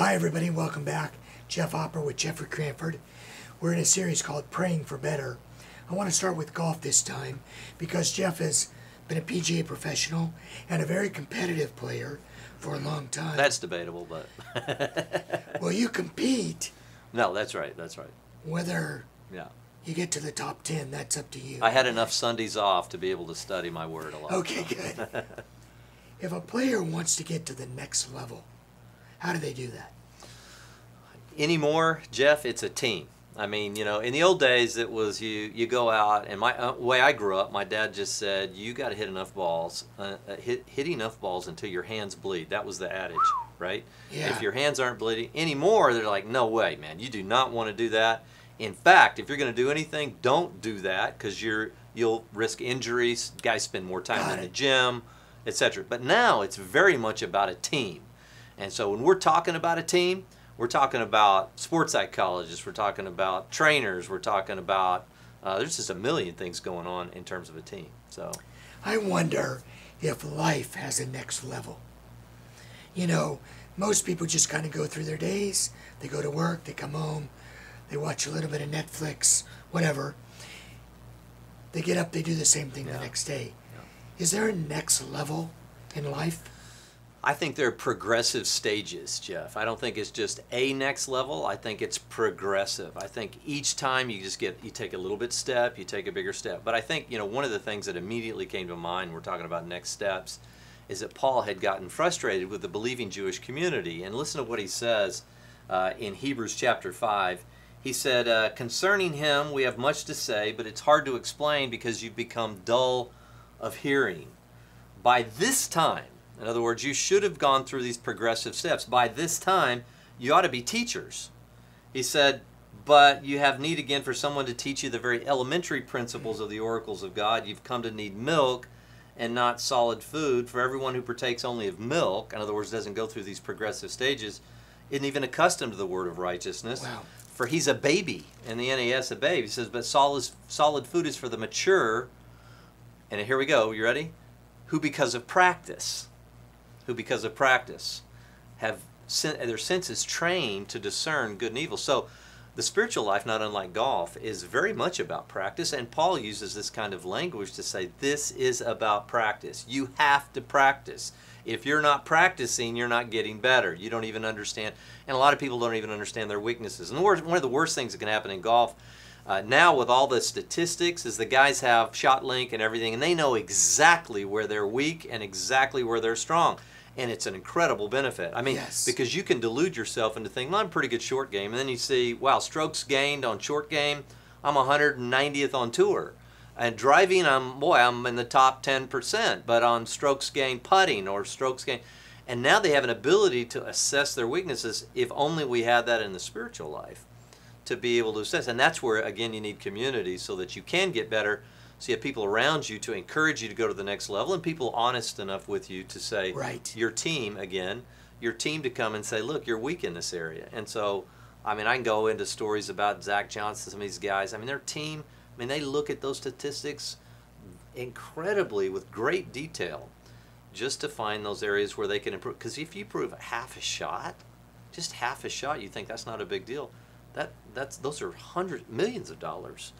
Hi everybody, welcome back. Jeff Opera with Jeffrey Cranford. We're in a series called Praying for Better. I want to start with golf this time because Jeff has been a PGA professional and a very competitive player for a long time. That's debatable, but... Well, you compete. No, that's right, that's right. Whether Yeah. you get to the top 10, that's up to you. I had enough Sundays off to be able to study my word a lot. Okay, good. If a player wants to get to the next level, how do they do that? Anymore, Jeff, it's a team. I mean, you know, in the old days, it was you go out, and my way I grew up, my dad just said, you got to hit enough balls, hit enough balls until your hands bleed. That was the adage, right? Yeah. If your hands aren't bleeding anymore, they're like, no way, man, you do not want to do that. In fact, if you're going to do anything, don't do that because you'll risk injuries. Guys spend more time in the gym, etc. But now it's very much about a team. And so when we're talking about a team, we're talking about sports psychologists, we're talking about trainers, we're talking about, there's just a million things going on in terms of a team. So I wonder if life has a next level. You know, most people just kind of go through their days. They go to work, they come home, they watch a little bit of Netflix, whatever. They get up, they do the same thing the next day. Yeah. Is there a next level in life? I think there are progressive stages, Jeff. I don't think it's just a next level. I think it's progressive. I think each time you take a little bit step, you take a bigger step. But I think, you know, one of the things that immediately came to mind, we're talking about next steps, is that Paul had gotten frustrated with the believing Jewish community. And listen to what he says in Hebrews chapter 5. He said, concerning him we have much to say, but it's hard to explain because you've become dull of hearing. By this time, in other words, you should have gone through these progressive steps. By this time, you ought to be teachers. He said, but you have need again for someone to teach you the very elementary principles of the oracles of God. You've come to need milk and not solid food. For everyone who partakes only of milk, in other words, doesn't go through these progressive stages, isn't even accustomed to the word of righteousness. Wow. For he's a baby. In the NAS, a babe. He says, but solid food is for the mature. And here we go. You ready? Who because of practice have their senses trained to discern good and evil. So the spiritual life, not unlike golf, is very much about practice, and Paul uses this kind of language to say this is about practice. You have to practice. If you're not practicing, you're not getting better. You don't even understand, and a lot of people don't even understand their weaknesses. And one of the worst things that can happen in golf now with all the statistics is the guys have shot link and everything, and they know exactly where they're weak and exactly where they're strong. And it's an incredible benefit. I mean, because you can delude yourself into thinking, well, I'm a pretty good short game. And then you see, wow, strokes gained on short game, I'm 190th on tour. And driving, I'm in the top 10%. But on strokes gained putting or strokes gained. And now they have an ability to assess their weaknesses if only we had that in the spiritual life to be able to assess. And that's where, again, you need community so that you can get better. So you have people around you to encourage you to go to the next level and people honest enough with you to say, your team, again, your team to come and say, look, you're weak in this area. And so, I mean, I can go into stories about Zach Johnson, some of these guys. I mean, their team, I mean, they look at those statistics incredibly with great detail just to find those areas where they can improve. Because if you prove half a shot, just half a shot, you think that's not a big deal. Those are millions of dollars.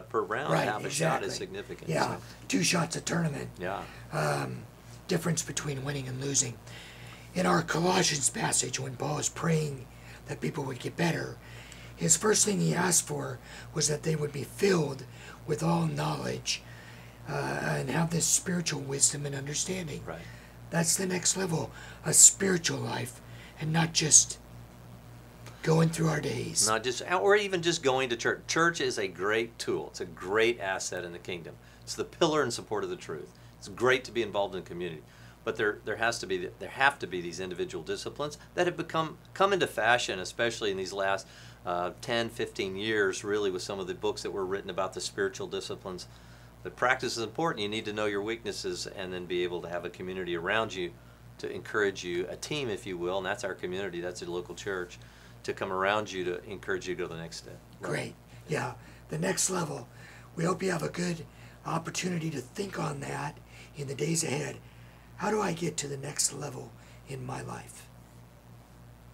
Per round, half a shot is significant. Yeah, so 2 shots a tournament. Yeah. Difference between winning and losing. In our Colossians passage, when Paul was praying that people would get better, his first thing he asked for was that they would be filled with all knowledge and have this spiritual wisdom and understanding. Right. That's the next level, a spiritual life, and not just going through our days. Not just, or even just going to church. Church is a great tool. It's a great asset in the kingdom. It's the pillar and support of the truth. It's great to be involved in the community. But there have to be these individual disciplines that have come into fashion, especially in these last 10, 15 years, really, with some of the books that were written about the spiritual disciplines. But practice is important. You need to know your weaknesses and then be able to have a community around you to encourage you, a team, if you will, and that's our community, that's a local church, to come around you to encourage you to go to the next step. Great. Yeah, the next level. We hope you have a good opportunity to think on that in the days ahead. How do I get to the next level in my life?